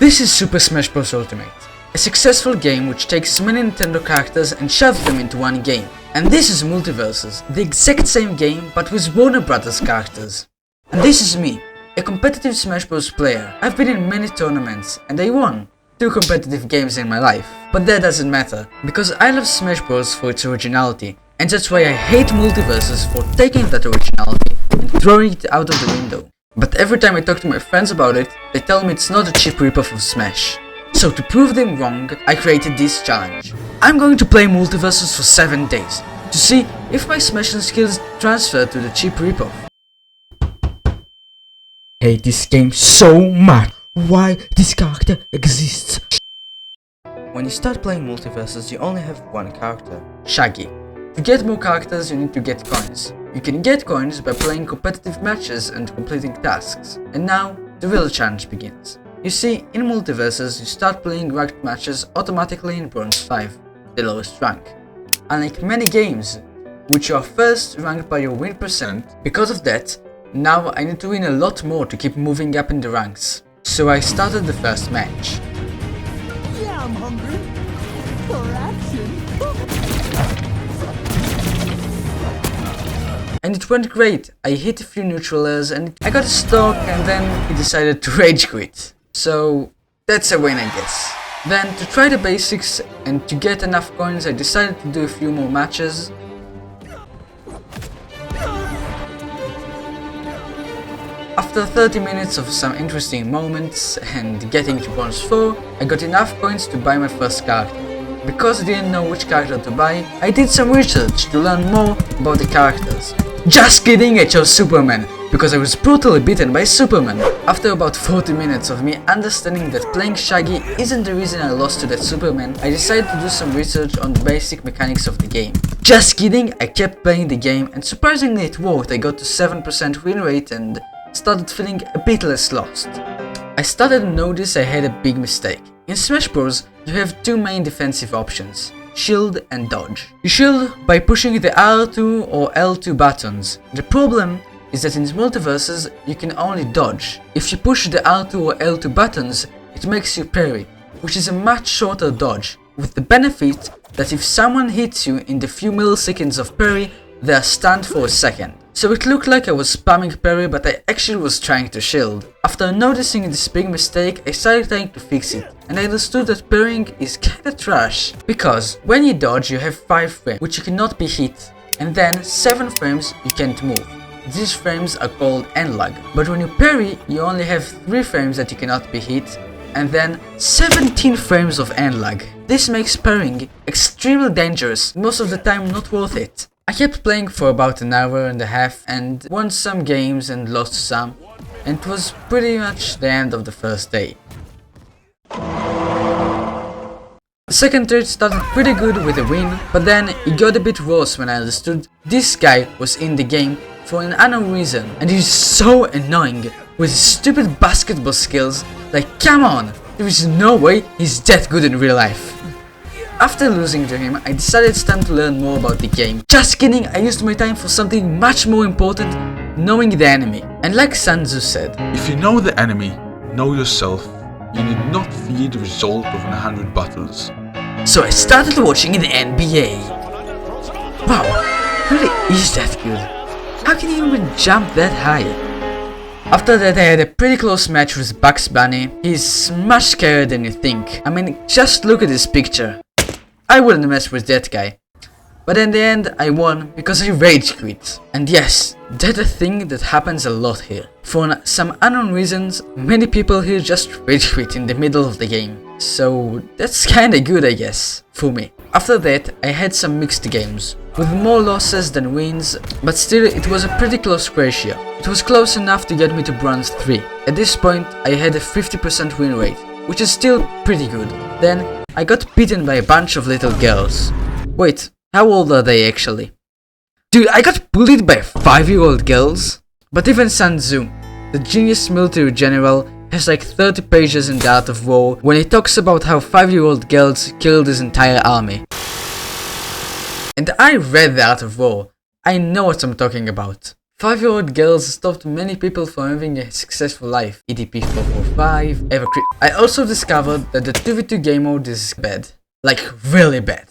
This is Super Smash Bros Ultimate, a successful game which takes many Nintendo characters and shoves them into one game. And this is Multiversus, the exact same game but with Warner Brothers characters. And this is me, a competitive Smash Bros player. I've been in many tournaments and I won 2 competitive games in my life. But that doesn't matter, because I love Smash Bros for its originality, and that's why I hate Multiversus for taking that originality and throwing it out of the window. But every time I talk to my friends about it, they tell me it's not a cheap ripoff of Smash. So to prove them wrong, I created this challenge. I'm going to play Multiversus for 7 days, to see if my smashing skills transfer to the cheap ripoff. Hate this game so much. Why this character exists? When you start playing Multiversus, you only have one character, Shaggy. To get more characters, you need to get coins. You can get coins by playing competitive matches and completing tasks. And now, the real challenge begins. You see, in Multiversus, you start playing ranked matches automatically in Bronze 5, the lowest rank. Unlike many games, which you are first ranked by your win percent, because of that, now I need to win a lot more to keep moving up in the ranks. So I started the first match. Yeah, I'm hungry for action. And it went great. I hit a few neutralers and I got a stock, and then he decided to rage quit. So that's a win, I guess. Then to try the basics and to get enough coins, I decided to do a few more matches. After 30 minutes of some interesting moments and getting to Bronze 4, I got enough coins to buy my first character. Because I didn't know which character to buy, I did some research to learn more about the characters. Just kidding, I chose Superman, because I was brutally beaten by Superman. After about 40 minutes of me understanding that playing Shaggy isn't the reason I lost to that Superman, I decided to do some research on the basic mechanics of the game. Just kidding, I kept playing the game and surprisingly it worked. I got to 7% win rate and started feeling a bit less lost. I started to notice I had a big mistake. In Smash Bros, you have 2 main defensive options, shield and dodge. You shield by pushing the R2 or L2 buttons. The problem is that in Multiversus, you can only dodge. If you push the R2 or L2 buttons, it makes you parry, which is a much shorter dodge, with the benefit that if someone hits you in the few milliseconds of parry, they are stunned for a second. So it looked like I was spamming parry, but I actually was trying to shield. After noticing this big mistake, I started trying to fix it, and I understood that parrying is kinda trash. Because when you dodge, you have 5 frames, which you cannot be hit, and then 7 frames you can't move. These frames are called end lag. But when you parry, you only have 3 frames that you cannot be hit, and then 17 frames of end lag. This makes parrying extremely dangerous, most of the time not worth it. I kept playing for about an hour and a half and won some games and lost some, and it was pretty much the end of the first day. The second trade started pretty good with a win, but then it got a bit worse when I understood this guy was in the game for an unknown reason, and he's so annoying with his stupid basketball skills. Like, come on, there is no way he's that good in real life. After losing to him, I decided it's time to learn more about the game. Just kidding, I used my time for something much more important, knowing the enemy. And like Sun Tzu said, if you know the enemy, know yourself. You need not fear the result of 100 battles. So I started watching the NBA. Wow, really is that good? How can you even jump that high? After that I had a pretty close match with Bugs Bunny. He's much scarier than you think. I mean, just look at this picture. I wouldn't mess with that guy. But in the end, I won because I rage quit. And yes, that's a thing that happens a lot here. For some unknown reasons, many people here just rage quit in the middle of the game. So that's kinda good, I guess, for me. After that, I had some mixed games, with more losses than wins, but still it was a pretty close ratio. It was close enough to get me to Bronze 3. At this point, I had a 50% win rate, which is still pretty good. Then, I got beaten by a bunch of little girls. Wait, how old are they actually? Dude, I got bullied by 5-year-old girls? But even Sun Tzu, the genius military general, has like 30 pages in The Art of War when he talks about how 5-year-old girls killed his entire army. And I read The Art of War. I know what I'm talking about. 5-year-old girls stopped many people from having a successful life. EDP 445, I also discovered that the 2v2 game mode is bad. Like, really bad.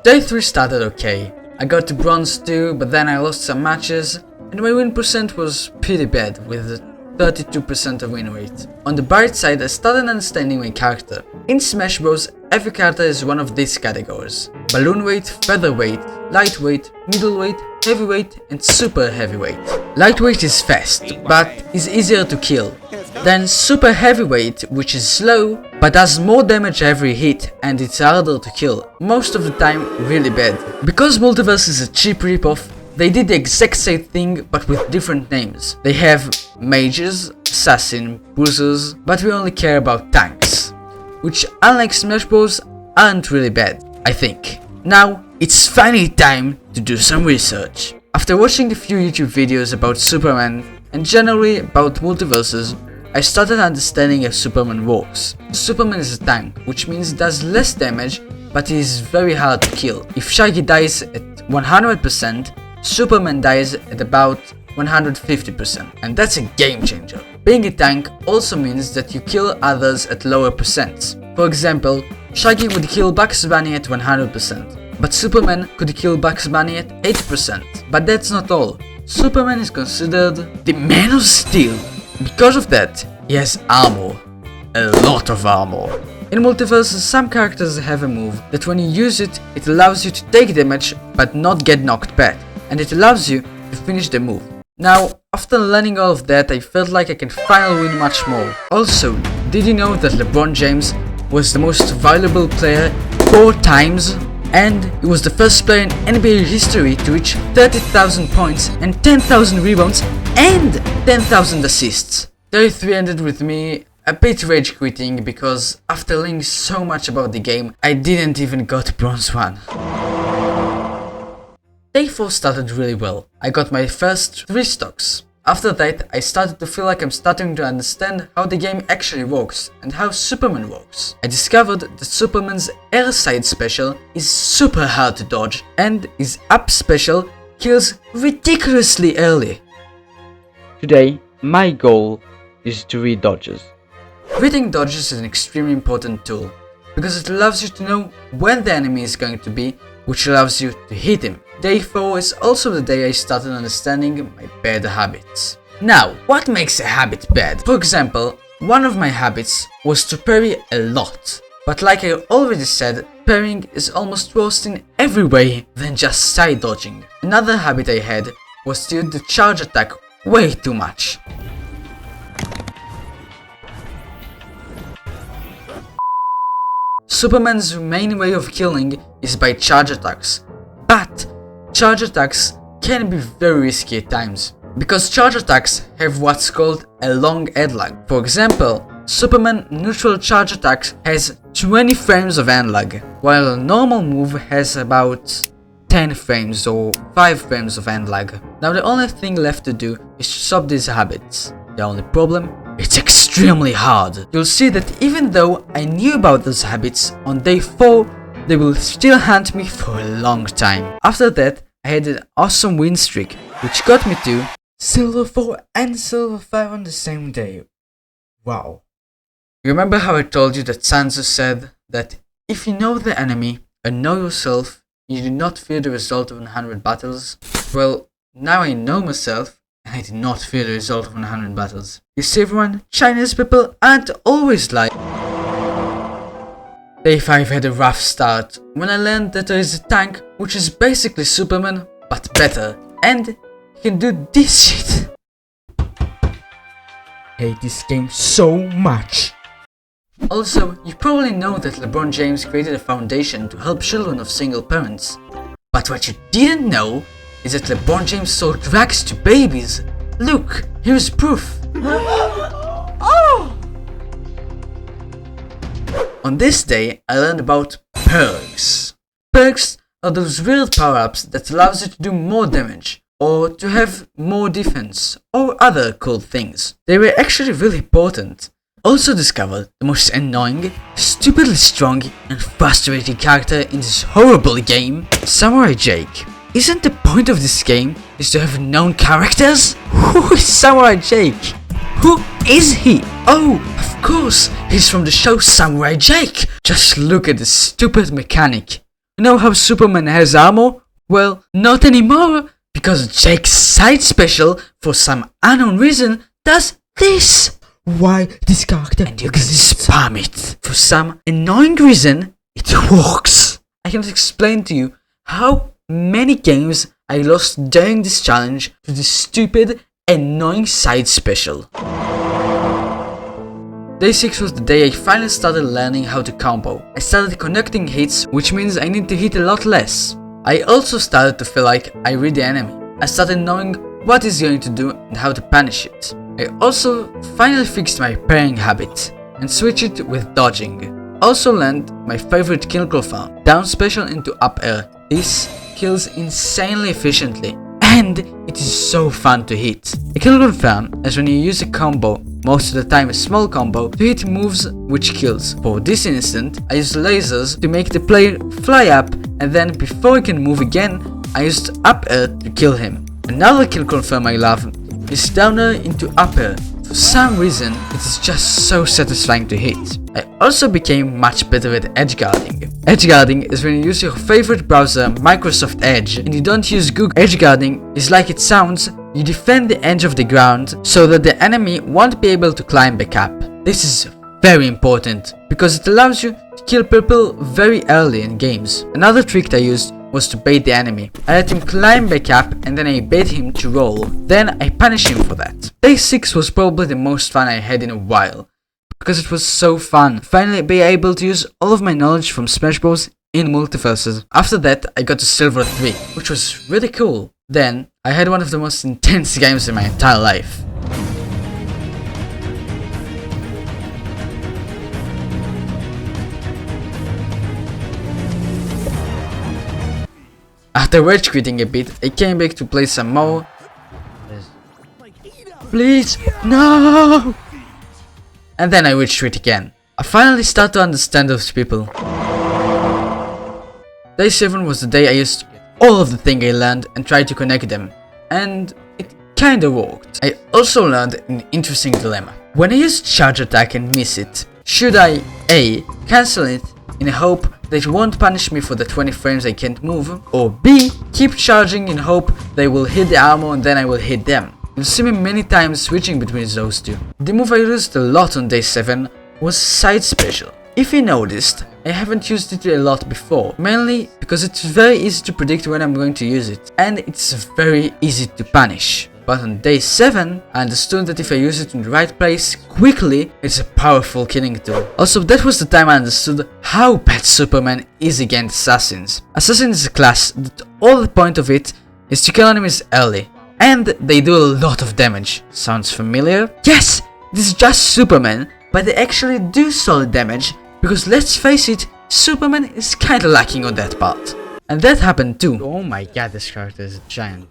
Day 3 started okay. I got to bronze 2, but then I lost some matches, and my win percent was pretty bad, with 32% of win rate. On the bright side, I started understanding my character. In Smash Bros, every character is one of these categories: balloon weight, featherweight, lightweight, middleweight, heavyweight, and super heavyweight. Lightweight is fast, but is easier to kill. Then super heavyweight, which is slow, but does more damage every hit, and it's harder to kill. Most of the time, really bad. Because Multiverse is a cheap ripoff, they did the exact same thing, but with different names. They have mages, assassin, bruisers, but we only care about tanks, which, unlike Smash Bros, aren't really bad, I think. Now, it's finally time to do some research. After watching a few YouTube videos about Superman, and generally about multiverses, I started understanding how Superman works. Superman is a tank, which means it does less damage, but it is very hard to kill. If Shaggy dies at 100%, Superman dies at about 150%, and that's a game changer. Being a tank also means that you kill others at lower percents. For example, Shaggy would kill Bugs Bunny at 100%, but Superman could kill Bugs Bunny at 8%. But that's not all. Superman is considered the Man of Steel. Because of that, he has armor. A lot of armor. In Multiverses, some characters have a move that when you use it, it allows you to take damage but not get knocked back, and it allows you to finish the move. Now, after learning all of that, I felt like I can finally win much more. Also, did you know that LeBron James was the most valuable player 4 times? And he was the first player in NBA history to reach 30,000 points and 10,000 rebounds and 10,000 assists. Day 3 ended with me a bit rage quitting because after learning so much about the game, I didn't even got bronze 1. Day 4 started really well. I got my first 3 stocks. After that, I started to feel like I'm starting to understand how the game actually works and how Superman works. I discovered that Superman's air side special is super hard to dodge and his up special kills ridiculously early. Today, my goal is to read dodges. Reading dodges is an extremely important tool because it allows you to know when the enemy is going to be, which allows you to hit him. Day 4 is also the day I started understanding my bad habits. Now, what makes a habit bad? For example, one of my habits was to parry a lot. But like I already said, parrying is almost worse in every way than just side dodging. Another habit I had was to use the charge attack way too much. Superman's main way of killing is by charge attacks, but charge attacks can be very risky at times, because charge attacks have what's called a long end lag. For example, Superman neutral charge attacks has 20 frames of end lag, while a normal move has about 10 frames or 5 frames of end lag. Now the only thing left to do is to stop these habits. The only problem? It's extremely hard. You'll see that even though I knew about those habits, on day 4, they will still hunt me for a long time. After that, I had an awesome win streak, which got me to Silver 4 and Silver 5 on the same day. Wow. Remember how I told you that Sanzu said that if you know the enemy and know yourself, you do not fear the result of 100 battles? Well, now I know myself, and I did not fear the result of 100 battles. You see everyone, Chinese people aren't always like. Day 5 had a rough start, when I learned that there is a tank which is basically Superman, but better, and he can do this shit. I hate this game so much. Also, you probably know that LeBron James created a foundation to help children of single parents. But what you didn't know is that LeBron James sold drugs to babies. Look, here's proof. Oh! On this day, I learned about perks. Perks are those weird power-ups that allows you to do more damage, or to have more defense, or other cool things. They were actually really important, also discovered the most annoying, stupidly strong and frustrating character in this horrible game, Samurai Jake. Isn't the point of this game is to have known characters? Who is Samurai Jake? Who is he? Oh, of course, he's from the show Samurai Jake. Just look at this stupid mechanic. You know how Superman has armor? Well, not anymore, because Jake's side special, for some unknown reason, does this. Why this character? And you can spam it. For some annoying reason, it works. I cannot explain to you how many games I lost during this challenge to this stupid, annoying side special. Day 6 was the day I finally started learning how to combo. I started connecting hits, which means I need to hit a lot less. I also started to feel like I read the enemy. I started knowing what he's going to do and how to punish it. I also finally fixed my parrying habit and switched it with dodging. Also learned my favorite kill confirm, down special into up air. This kills insanely efficiently and it is so fun to hit. A kill confirm is when you use a combo, most of the time a small combo, to hit moves which kills. For this instant, I used lasers to make the player fly up, and then before he can move again, I used up air to kill him. Another kill confirm I love is down air into up air. For some reason, it is just so satisfying to hit. I also became much better at edge guarding. Edge guarding is when you use your favorite browser, Microsoft Edge, and you don't use Google. Edge guarding is like it sounds, you defend the edge of the ground so that the enemy won't be able to climb back up. This is very important because it allows you to kill people very early in games. Another trick I used was to bait the enemy. I let him climb back up and then I bait him to roll. Then I punish him for that. Day 6 was probably the most fun I had in a while, because it was so fun finally be able to use all of my knowledge from Smash Bros in Multiversus. After that I got to Silver 3, which was really cool. Then I had one of the most intense games in my entire life. After rage quitting a bit, I came back to play some more. Please, no! And then I rage quit again. I finally start to understand those people. Day 7 was the day I used all of the things I learned and tried to connect them. And it kinda worked. I also learned an interesting dilemma. When I use charge attack and miss it, should I A. cancel it in hope that it won't punish me for the 20 frames I can't move, or B. keep charging in hope they will hit the armor and then I will hit them. You'll see me many times switching between those two. The move I used a lot on day 7 was side special. If you noticed, I haven't used it a lot before, mainly because it's very easy to predict when I'm going to use it, and it's very easy to punish. But on day 7, I understood that if I use it in the right place, quickly, it's a powerful killing tool. Also, that was the time I understood how bad Superman is against assassins. Assassin is a class that all the point of it is to kill enemies early, and they do a lot of damage. Sounds familiar? Yes, this is just Superman, but they actually do solid damage, because let's face it, Superman is kinda lacking on that part. And that happened too. Oh my god, this character is a giant.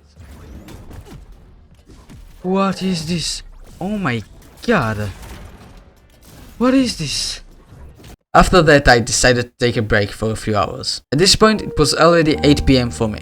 What is this? Oh my god. What is this? After that I decided to take a break for a few hours. At this point it was already 8 PM for me.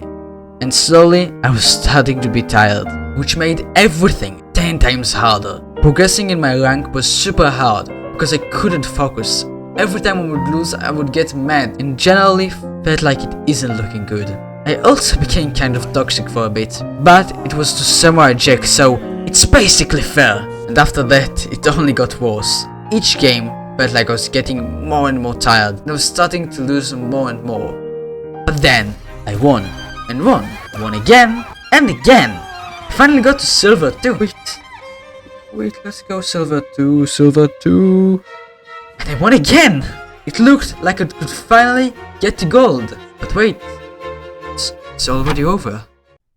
And slowly I was starting to be tired, which made everything 10 times harder. Progressing in my rank was super hard because I couldn't focus. Every time I would lose I would get mad and generally felt like it isn't looking good. I also became kind of toxic for a bit, but it was to Samurai Jack, so it's basically fair. And after that, it only got worse. Each game felt like I was getting more and more tired, and I was starting to lose more and more. But then, I won, and won, won again, and again. I finally got to Silver 2. Wait, let's go Silver 2, Silver 2. And I won again! It looked like I could finally get to gold. But wait. It's already over.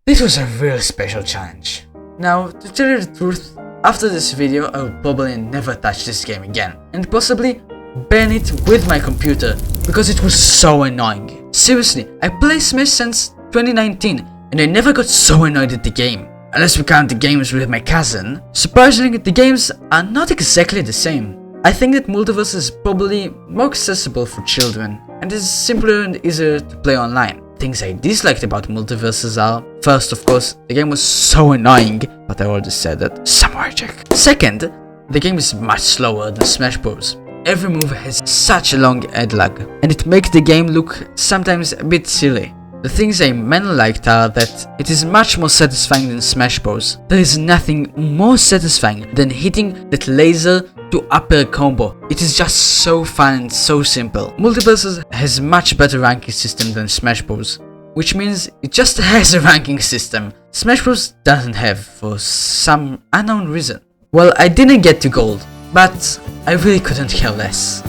This was a real special challenge. Now, to tell you the truth, after this video I will probably never touch this game again, and possibly ban it with my computer, because it was so annoying. Seriously, I play Smash since 2019, and I never got so annoyed at the game. Unless we count the games with my cousin. Surprisingly, the games are not exactly the same. I think that Multiverse is probably more accessible for children, and is simpler and easier to play online. Things I disliked about Multiverses are, first of course, the game was so annoying, but I already said that. Samurai Jack. Second, the game is much slower than Smash Bros. Every move has such a long head lag, and it makes the game look sometimes a bit silly. The things I mainly liked are that it is much more satisfying than Smash Bros. There is nothing more satisfying than hitting that laser to upper combo. It is just so fun and so simple. Multiversus has much better ranking system than Smash Bros, which means it just has a ranking system Smash Bros doesn't have for some unknown reason. Well, I didn't get to gold, but I really couldn't care less.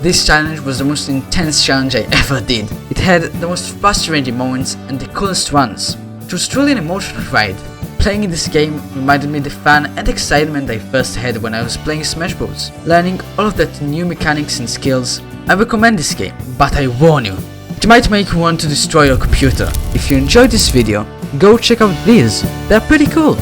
This challenge was the most intense challenge I ever did. It had the most frustrating moments and the coolest runs. It was truly an emotional ride. Playing this game reminded me of the fun and excitement I first had when I was playing Smash Bros. Learning all of that new mechanics and skills. I recommend this game, but I warn you, it might make you want to destroy your computer. If you enjoyed this video, go check out these, they're pretty cool.